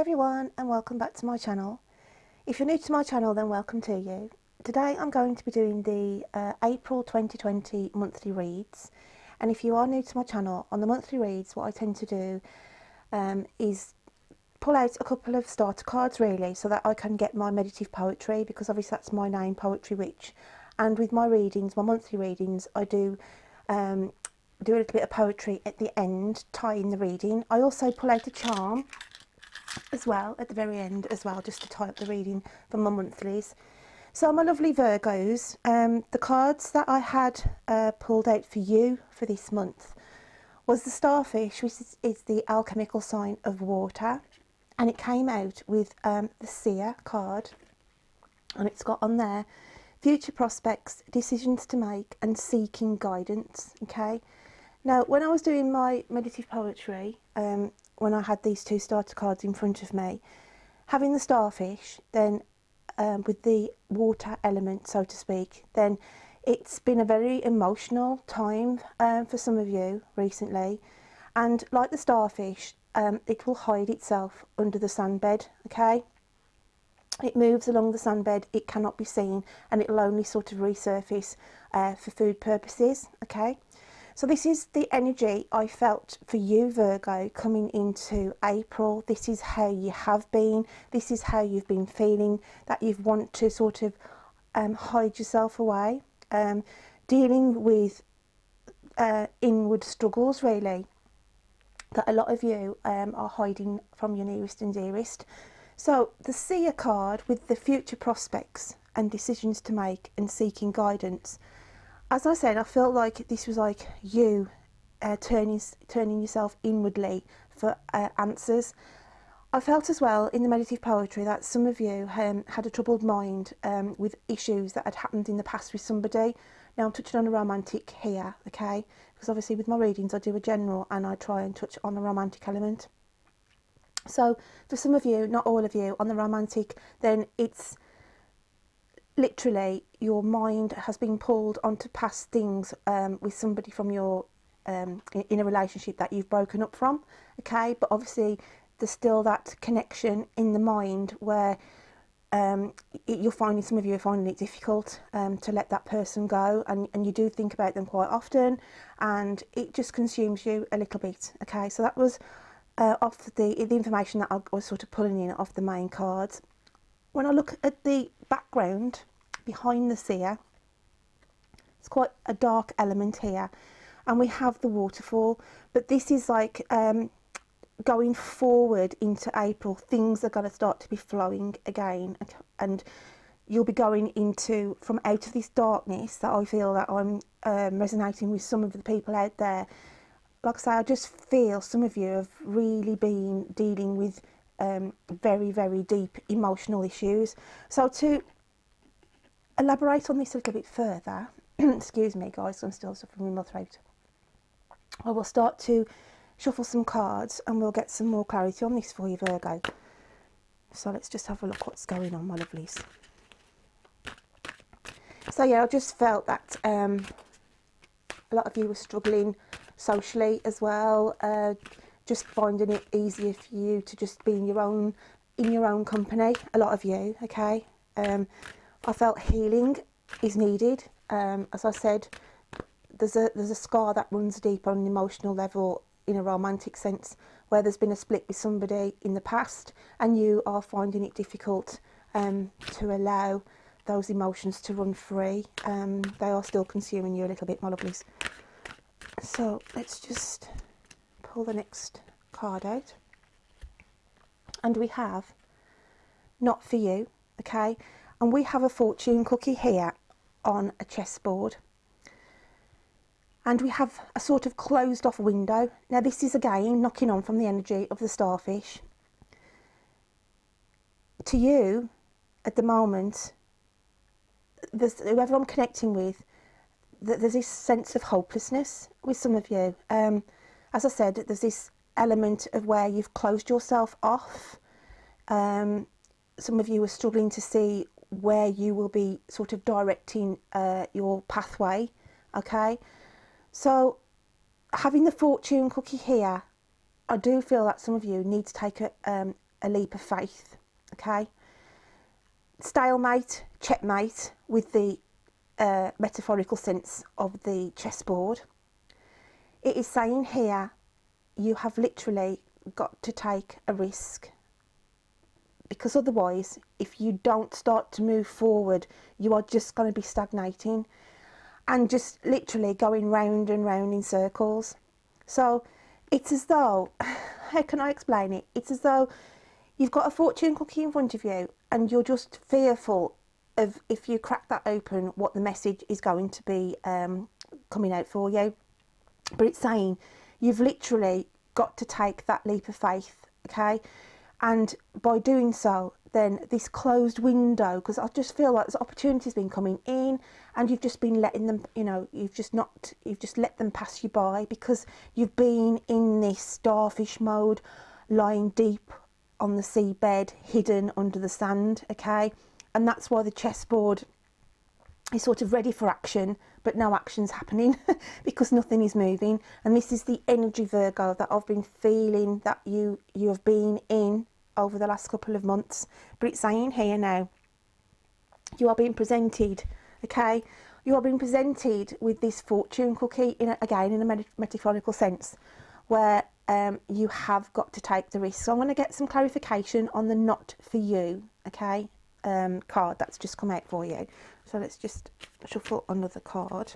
everyone, and welcome back to my channel. If you're new to my channel, then welcome to you. Today I'm going to be doing the April 2020 monthly reads, and if you are new to my channel, on the monthly reads what I tend to do is pull out a couple of starter cards really, so that I can get my meditative poetry, because obviously that's my name, Poetry Witch. And with my readings, my monthly readings, I do a little bit of poetry at the end, tie in the reading. I also pull out a charm as well at the very end as well, just to tie up the reading for my monthlies. So my lovely Virgos, the cards that I had pulled out for you for this month was the starfish, which is the alchemical sign of water, and it came out with the seer card, and it's got on there future prospects, decisions to make, and seeking guidance. Okay, now when I was doing my meditative poetry, when I had these two starter cards in front of me, having the starfish, then with the water element, so to speak, then it's been a very emotional time for some of you recently. And like the starfish, it will hide itself under the sandbed. Okay, it moves along the sandbed, it cannot be seen, and it will only sort of resurface for food purposes. Okay, so this is the energy I felt for you, Virgo, coming into April. This is how you have been. This is how you've been feeling, that you want to sort of hide yourself away, dealing with inward struggles really, that a lot of you are hiding from your nearest and dearest. So the seer card with the future prospects and decisions to make and seeking guidance. As I said, I felt like this was like you turning yourself inwardly for answers. I felt as well in the meditative poetry that some of you had a troubled mind with issues that had happened in the past with somebody. Now I'm touching on a romantic here, okay? Because obviously with my readings I do a general and I try and touch on the romantic element. So for some of you, not all of you, on the romantic, then it's literally your mind has been pulled onto past things with somebody from your in a relationship that you've broken up from. Okay, but obviously there's still that connection in the mind where you're finding, some of you are finding it difficult to let that person go, and you do think about them quite often, and it just consumes you a little bit. Okay, so that was off the information that I was sort of pulling in off the main cards. When I look at the background behind the seer, it's quite a dark element here, and we have the waterfall, but this is like going forward into April, things are going to start to be flowing again, and you'll be going into, from out of this darkness that I feel that I'm resonating with some of the people out there. Like I say, I just feel some of you have really been dealing with very, very deep emotional issues. So to elaborate on this a little bit further, excuse me guys, I'm still suffering with my throat, I will start to shuffle some cards and we'll get some more clarity on this for you, Virgo. So let's just have a look what's going on, my lovelies. So yeah, I just felt that a lot of you were struggling socially as well, just finding it easier for you to just be in your own company, a lot of you. Okay, I felt healing is needed. As I said, there's a scar that runs deep on an emotional level in a romantic sense, where there's been a split with somebody in the past and you are finding it difficult to allow those emotions to run free. They are still consuming you a little bit, my lovelies. So let's just pull the next card out, and we have not for you. Okay, and we have a fortune cookie here on a chessboard, and we have a sort of closed off window. Now this is again knocking on from the energy of the starfish. To you at the moment, there's whoever I'm connecting with, there's this sense of hopelessness with some of you. As I said, there's this element of where you've closed yourself off. Some of you are struggling to see where you will be sort of directing your pathway. Okay, so having the fortune cookie here, I do feel that some of you need to take a a leap of faith, okay? Stalemate, checkmate with the metaphorical sense of the chessboard. It is saying here, you have literally got to take a risk, because otherwise, if you don't start to move forward, you are just going to be stagnating and just literally going round and round in circles. So it's as though, how can I explain it? It's as though you've got a fortune cookie in front of you and you're just fearful of, if you crack that open, what the message is going to be coming out for you. But it's saying you've literally got to take that leap of faith, okay? And by doing so, then this closed window, because I just feel like there's opportunities been coming in and you've just been letting them, you know, you've just let them pass you by, because you've been in this starfish mode, lying deep on the seabed, hidden under the sand, okay? And that's why the chessboard is sort of ready for action, but no action's happening because nothing is moving. And this is the energy, Virgo, that I've been feeling that you have been in over the last couple of months. But it's saying here now, you are being presented, okay? You are being presented with this fortune cookie, again in a metaphorical sense, where you have got to take the risk. So I'm going to get some clarification on the not for you, okay, card that's just come out for you. So let's just shuffle another card.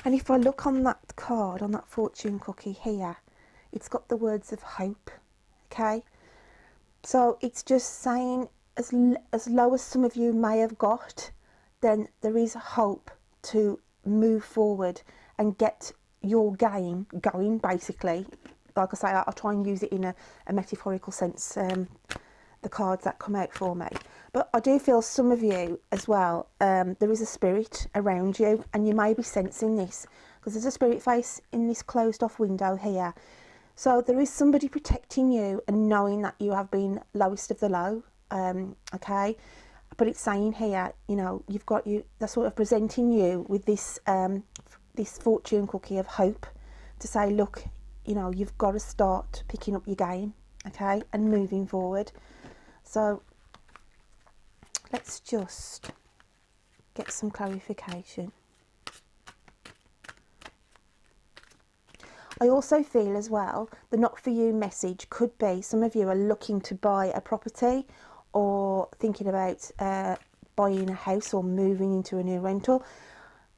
And if I look on that card, on that fortune cookie here, it's got the words of hope, okay? So it's just saying, as low as some of you may have got, then there is hope to move forward and get your game going, basically. Like I say, I'll try and use it in a metaphorical sense, the cards that come out for me. But I do feel some of you as well, there is a spirit around you, and you may be sensing this, because there's a spirit face in this closed off window here. So there is somebody protecting you and knowing that you have been lowest of the low, okay? But it's saying here, you know, they're sort of presenting you with this this fortune cookie of hope, to say, look, you know, you've got to start picking up your game, okay, and moving forward. So let's just get some clarification. I also feel as well, the not for you message could be, some of you are looking to buy a property or thinking about buying a house or moving into a new rental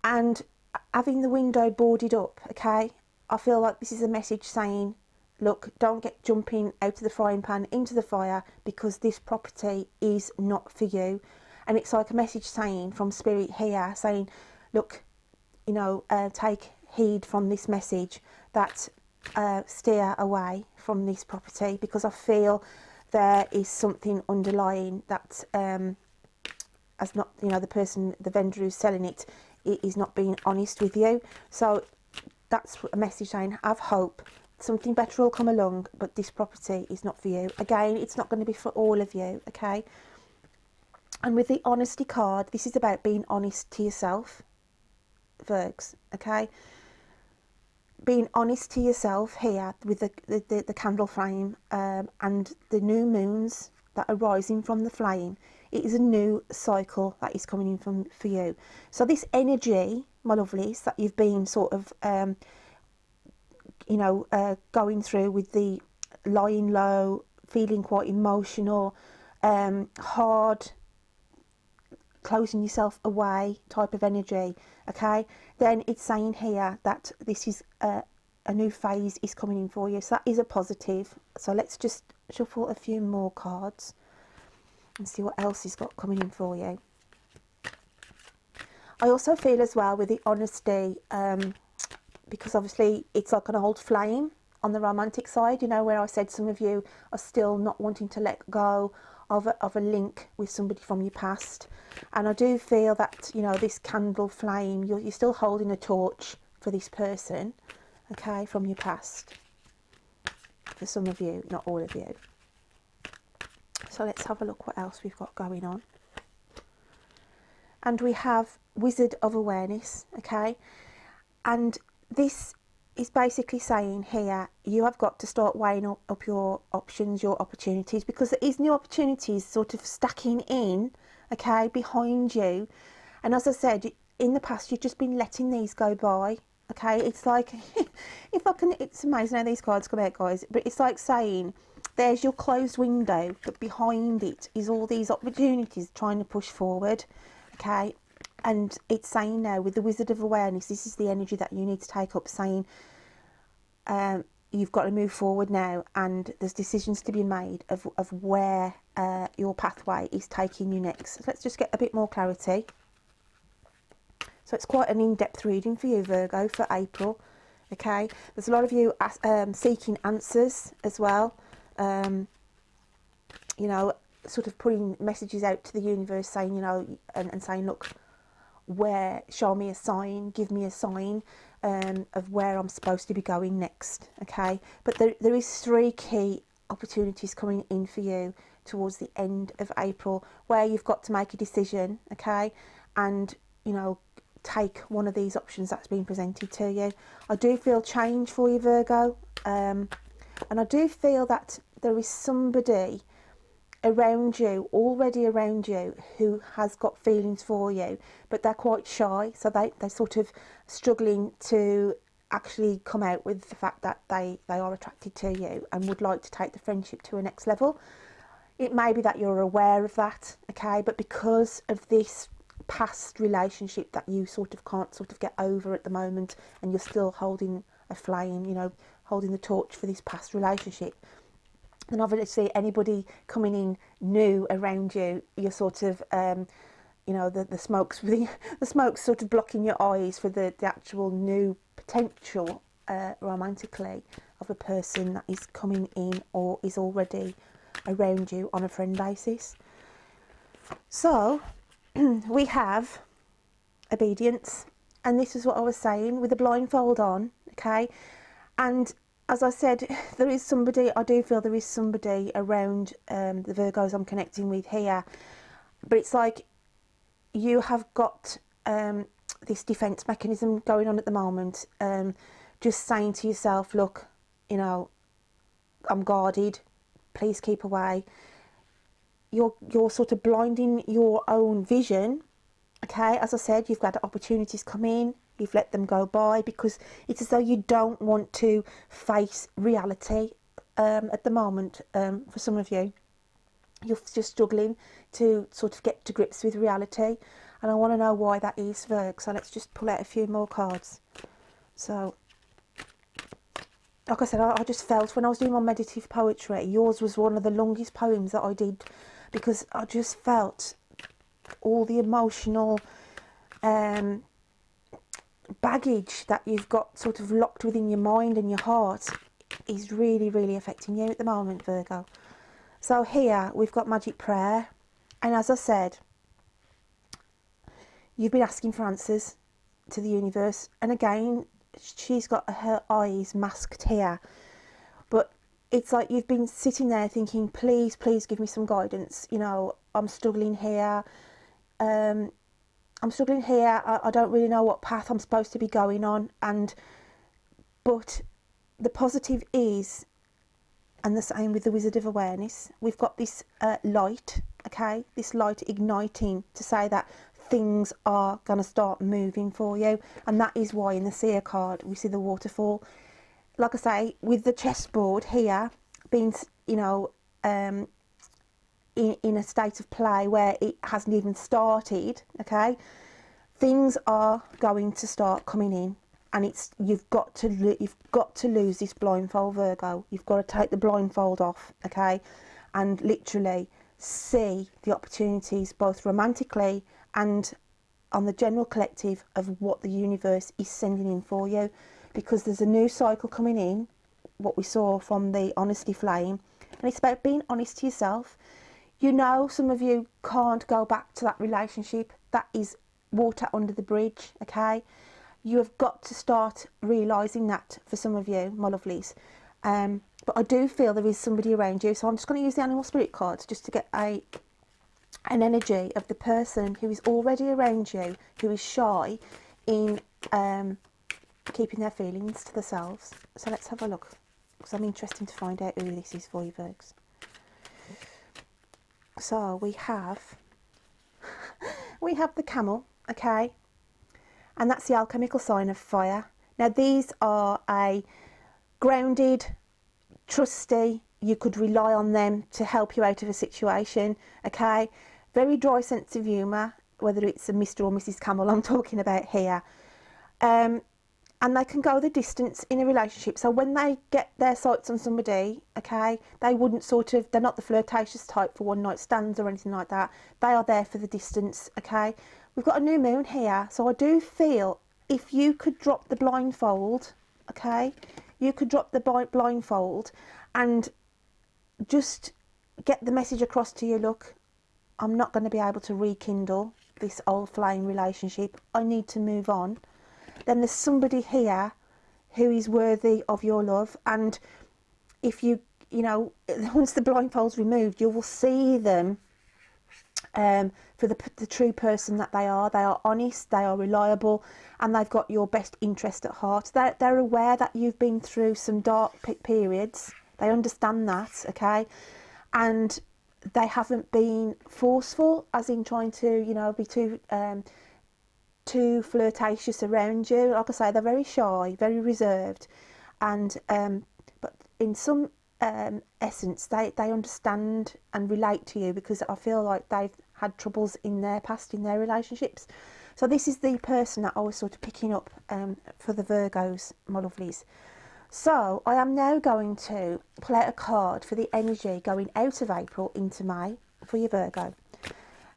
and having the window boarded up, okay? I feel like this is a message saying, look, don't get jumping out of the frying pan into the fire, because this property is not for you. And it's like a message saying from Spirit here, saying, look, you know, take heed from this message, that steer away from this property, because I feel there is something underlying that as not, you know, the vendor who's selling it is not being honest with you. So that's a message saying, have hope, something better will come along, but this property is not for you. Again, it's not going to be for all of you, okay? And with the honesty card, this is about being honest to yourself, Virgs, okay? Being honest to yourself here with the candle flame and the new moons that are rising from the flame. It is a new cycle that is coming in for you. So this energy, my lovelies, that you've been sort of, you know, going through with the lying low, feeling quite emotional, hard, closing yourself away type of energy, okay, then it's saying here that this is a new phase is coming in for you. So that is a positive. So let's just shuffle a few more cards and see what else is got coming in for you. I also feel as well with the honesty, because obviously it's like an old flame on the romantic side, you know, where I said some of you are still not wanting to let go of a link with somebody from your past. And I do feel that, you know, this candle flame, you're still holding a torch for this person, okay, from your past. For some of you, not all of you. So let's have a look what else we've got going on. And we have Wizard of Awareness, okay? And this is basically saying here, you have got to start weighing up your options, your opportunities, because there is new opportunities sort of stacking in, okay, behind you. And as I said, in the past, you've just been letting these go by, okay. It's like, if I can, it's amazing how these cards come out, guys, but it's like saying, there's your closed window, but behind it is all these opportunities trying to push forward, okay. And it's saying now, with the Wizard of Awareness, this is the energy that you need to take up, saying you've got to move forward now, and there's decisions to be made of where your pathway is taking you next. So let's just get a bit more clarity. So it's quite an in-depth reading for you, Virgo, for April, okay. There's a lot of you seeking answers as well, you know, sort of putting messages out to the universe, saying, you know, and saying, look, where, show me a sign, give me a sign of where I'm supposed to be going next, okay. But there is 3 key opportunities coming in for you towards the end of April, where you've got to make a decision, okay, and, you know, take one of these options that's been presented to you. I do feel change for you, Virgo, and I do feel that there is somebody around you, already around you, who has got feelings for you, but they're quite shy, so they're sort of struggling to actually come out with the fact that they are attracted to you and would like to take the friendship to a next level. It may be that you're aware of that, okay, but because of this past relationship that you sort of can't sort of get over at the moment, and you're still holding a flame, you know, holding the torch for this past relationship, and obviously anybody coming in new around you, you're sort of, you know, the smoke's the smoke's sort of blocking your eyes for the actual new potential romantically of a person that is coming in or is already around you on a friend basis. So we have obedience, and this is what I was saying, with the blindfold on, okay. And as I said, there is somebody, I do feel there is somebody around the Virgos I'm connecting with here, but it's like you have got this defence mechanism going on at the moment, just saying to yourself, look, you know, I'm guarded, please keep away. You're sort of blinding your own vision, okay. As I said, you've got opportunities come in, you've let them go by, because it's as though you don't want to face reality at the moment. For some of you, you're just struggling to sort of get to grips with reality, and I want to know why that is, Virg. So let's just pull out a few more cards. So like I said, I just felt when I was doing my meditative poetry, yours was one of the longest poems that I did, because I just felt all the emotional baggage that you've got sort of locked within your mind and your heart is really, really affecting you at the moment, Virgo. So here we've got magic prayer, and as I said, you've been asking for answers to the universe, and again, she's got her eyes masked here, but it's like you've been sitting there thinking, please, please give me some guidance, you know, I'm struggling here, I don't really know what path I'm supposed to be going on, but the positive is, and the same with the Wizard of Awareness, we've got this light, okay, this light igniting to say that things are going to start moving for you, and that is why in the Seer card we see the waterfall. Like I say, with the chessboard here being, you know, in a state of play where it hasn't even started, okay, things are going to start coming in, and it's you've got to lose this blindfold, Virgo. You've got to take the blindfold off, okay, and literally see the opportunities, both romantically and on the general collective, of what the universe is sending in for you, because there's a new cycle coming in, what we saw from the honesty flame, and it's about being honest to yourself. You know, some of you can't go back to that relationship, that is water under the bridge, okay. You have got to start realising that for some of you, my lovelies. But I do feel there is somebody around you, so I'm just going to use the animal spirit cards just to get an energy of the person who is already around you, who is shy in keeping their feelings to themselves. So let's have a look, because I'm interested to find out who this is for you, Virgs. So we have the camel, okay, and that's the alchemical sign of fire. Now these are a grounded, trusty, you could rely on them to help you out of a situation, okay. Very dry sense of humour, whether it's a Mr. or Mrs. Camel I'm talking about here. And they can go the distance in a relationship. So when they get their sights on somebody, okay, they wouldn't they're not the flirtatious type for one night stands or anything like that. They are there for the distance, okay. We've got a new moon here, so I do feel if you could drop the blindfold, okay, you could drop the blindfold and just get the message across to you. Look, I'm not going to be able to rekindle this old flame relationship. I need to move on. Then there's somebody here who is worthy of your love, and if you know, once the blindfold's removed, you will see them for the true person that they are. They are honest, they are reliable, and they've got your best interest at heart. They're aware that you've been through some dark periods. They understand that, okay, and they haven't been forceful, as in trying to, you know, be too flirtatious around you. Like I say, they're very shy, very reserved, and but in some essence they understand and relate to you, because I feel like they've had troubles in their past, in their relationships. So this is the person that I was sort of picking up for the Virgos, my lovelies. So I am now going to pull out a card for the energy going out of April into May for your Virgo.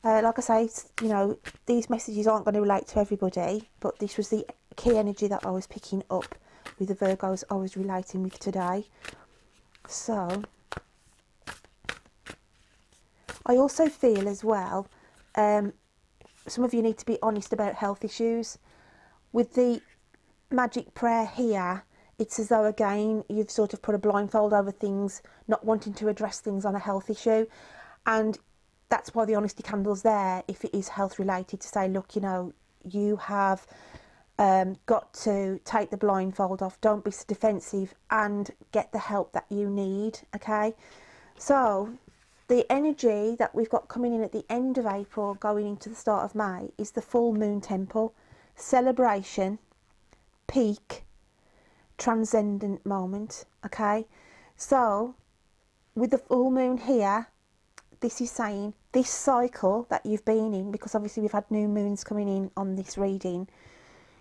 Like I say, you know, these messages aren't going to relate to everybody, but this was the key energy that I was picking up with the Virgos I was relating with today. So I also feel as well, some of you need to be honest about health issues. With the magic prayer here, it's as though again you've sort of put a blindfold over things, not wanting to address things on a health issue, and that's why the honesty candle's there, if it is health related, to say, look, you know, you have got to take the blindfold off, don't be so defensive, and get the help that you need, okay. So the energy that we've got coming in at the end of April going into the start of May is the full moon temple, celebration, peak, transcendent moment, okay. So with the full moon here, this is saying this cycle that you've been in, because obviously we've had new moons coming in on this reading,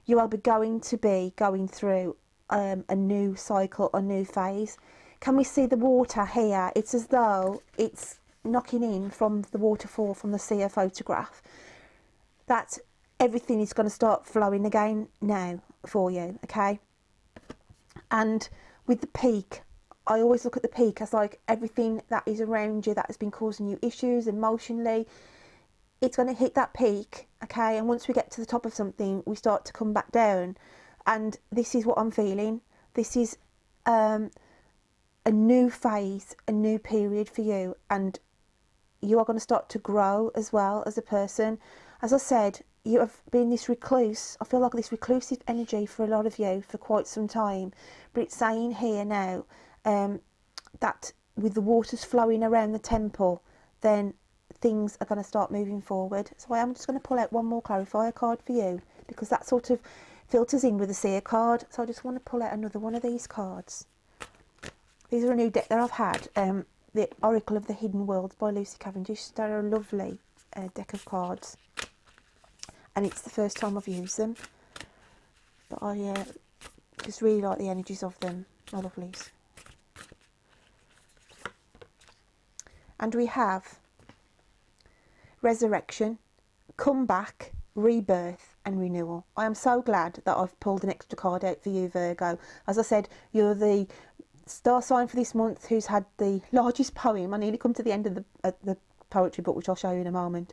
you are going to be going through a new cycle, a new phase. Can we see the water here? It's as though it's knocking in from the waterfall, from the sea photograph, that everything is going to start flowing again now for you, okay. And with the peak, I always look at the peak as like everything that is around you that has been causing you issues emotionally, it's going to hit that peak, okay. And once we get to the top of something, we start to come back down, and this is what I'm feeling. This is a new phase, a new period for you, and you are going to start to grow as well as a person. As I said, you have been this recluse. I feel like this reclusive energy for a lot of you for quite some time, but it's saying here now that with the waters flowing around the temple, then things are going to start moving forward. So I am just going to pull out one more clarifier card for you, because that sort of filters in with the seer card. So I just want to pull out another one of these cards. These are a new deck that I've had, the Oracle of the Hidden Worlds by Lucy Cavendish. They're a lovely deck of cards, and it's the first time I've used them, but I just really like the energies of them, my lovelies. And we have resurrection, comeback, rebirth and renewal. I am so glad that I've pulled an extra card out for you, Virgo. As I said, you're the star sign for this month who's had the largest poem. I nearly come to the end of the poetry book, which I'll show you in a moment.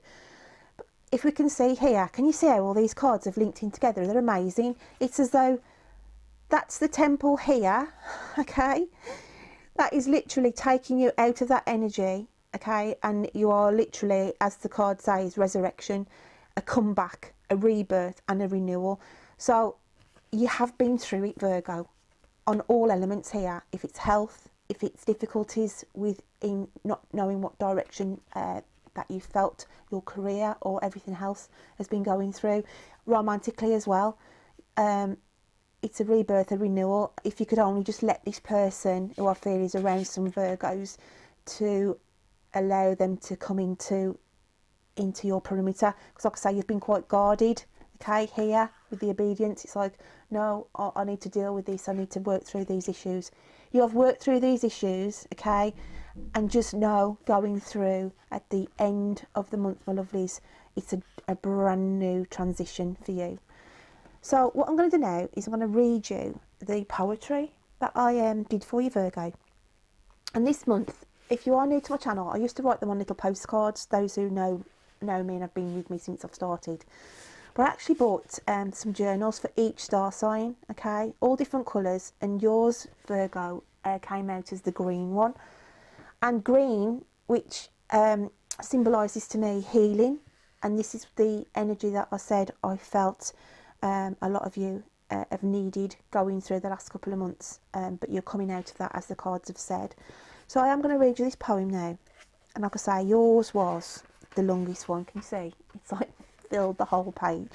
But if we can see here, can you see how all these cards have linked in together? They're amazing. It's as though that's the temple here, okay? That is literally taking you out of that energy, okay? And you are literally, as the card says, resurrection, a comeback, a rebirth and a renewal. So you have been through it, Virgo, on all elements here. If it's health, if it's difficulties in not knowing what direction that you felt your career or everything else has been going through, romantically as well. It's a rebirth, a renewal. If you could only just let this person, who I feel is around some Virgos, to allow them to come into your perimeter, because like I say, you've been quite guarded, okay, here with the obedience. It's like, no, I need to deal with this, I need to work through these issues. You have worked through these issues, okay, and just know, going through at the end of the month, my lovelies, it's a brand new transition for you. So what I'm going to do now is I'm going to read you the poetry that I did for you, Virgo. And this month, if you are new to my channel, I used to write them on little postcards, those who know me and have been with me since I've started. But I actually bought some journals for each star sign, okay, all different colours, and yours, Virgo, came out as the green one. And green, which symbolises to me healing, and this is the energy that I said I felt a lot of you have needed going through the last couple of months, but you're coming out of that, as the cards have said. So I am going to read you this poem now, and like I say, yours was the longest one. Can you see? It's like filled the whole page.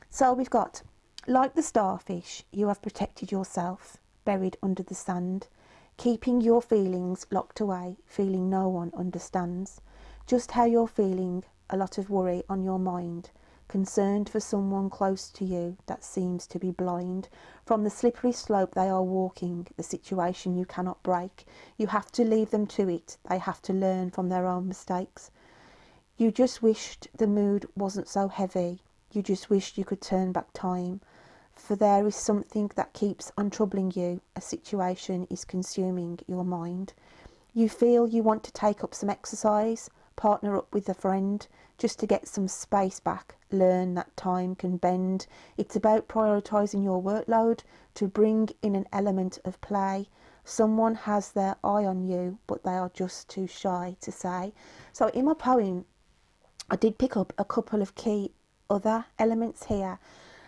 So we've got, like the starfish, you have protected yourself, buried under the sand, keeping your feelings locked away, feeling no one understands just how you're feeling, a lot of worry on your mind, concerned for someone close to you that seems to be blind. From the slippery slope they are walking, the situation you cannot break. You have to leave them to it. They have to learn from their own mistakes. You just wished the mood wasn't so heavy. You just wished you could turn back time. For there is something that keeps on troubling you. A situation is consuming your mind. You feel you want to take up some exercise, partner up with a friend, just to get some space back, learn that time can bend. It's about prioritising your workload to bring in an element of play. Someone has their eye on you, but they are just too shy to say. So in my poem, I did pick up a couple of key other elements here.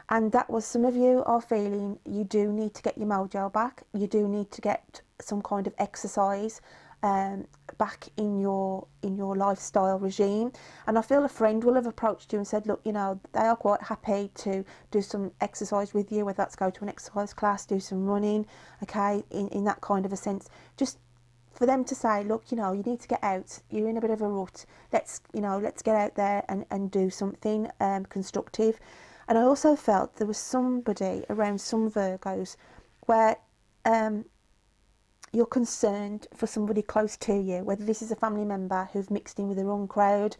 And that was, some of you are feeling you do need to get your mojo back. You do need to get some kind of exercise back in your lifestyle regime. And I feel a friend will have approached you and said, look, you know, they are quite happy to do some exercise with you, whether that's go to an exercise class, do some running, okay, in that kind of a sense. Just for them to say, look, you know, you need to get out, you're in a bit of a rut, let's get out there and do something constructive. And I also felt there was somebody around some Virgos where you're concerned for somebody close to you, whether this is a family member who've mixed in with the wrong crowd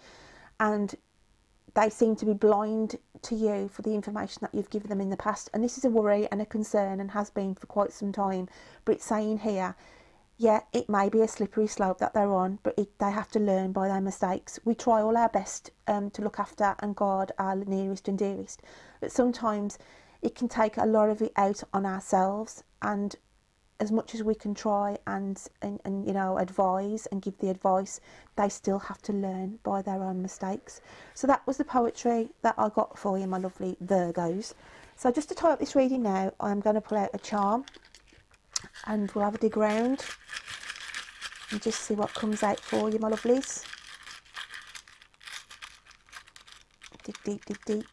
and they seem to be blind to you for the information that you've given them in the past. And this is a worry and a concern, and has been for quite some time. But it's saying here, yeah, it may be a slippery slope that they're on, but they have to learn by their mistakes. We try all our best to look after and guard our nearest and dearest, but sometimes it can take a lot of it out on ourselves. And as much as we can try and you know, advise and give the advice, they still have to learn by their own mistakes. So that was the poetry that I got for you, my lovely Virgos. So just to tie up this reading now, I'm going to pull out a charm, and we'll have a dig round and just see what comes out for you, my lovelies. Dig deep, dig deep.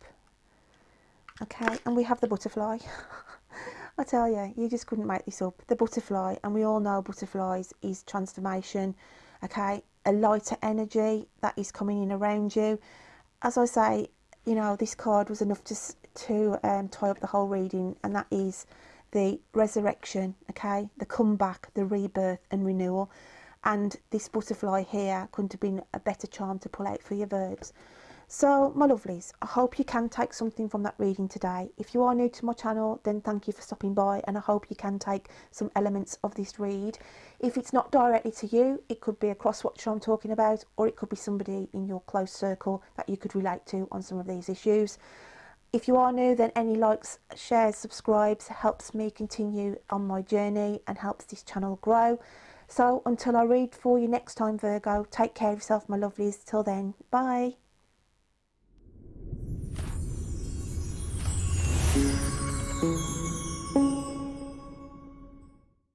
Okay, and we have the butterfly. I tell you, you just couldn't make this up. The butterfly, and we all know butterflies is transformation, okay? A lighter energy that is coming in around you. As I say, you know, this card was enough to tie up the whole reading, and that is the resurrection, okay? The comeback, the rebirth and renewal. And this butterfly here couldn't have been a better charm to pull out for your Virgs. So, my lovelies, I hope you can take something from that reading today. If you are new to my channel, then thank you for stopping by, and I hope you can take some elements of this read. If it's not directly to you, it could be a cross-watcher I'm talking about, or it could be somebody in your close circle that you could relate to on some of these issues. If you are new, then any likes, shares, subscribes helps me continue on my journey and helps this channel grow. So until I read for you next time, Virgo, take care of yourself, my lovelies. Till then, bye.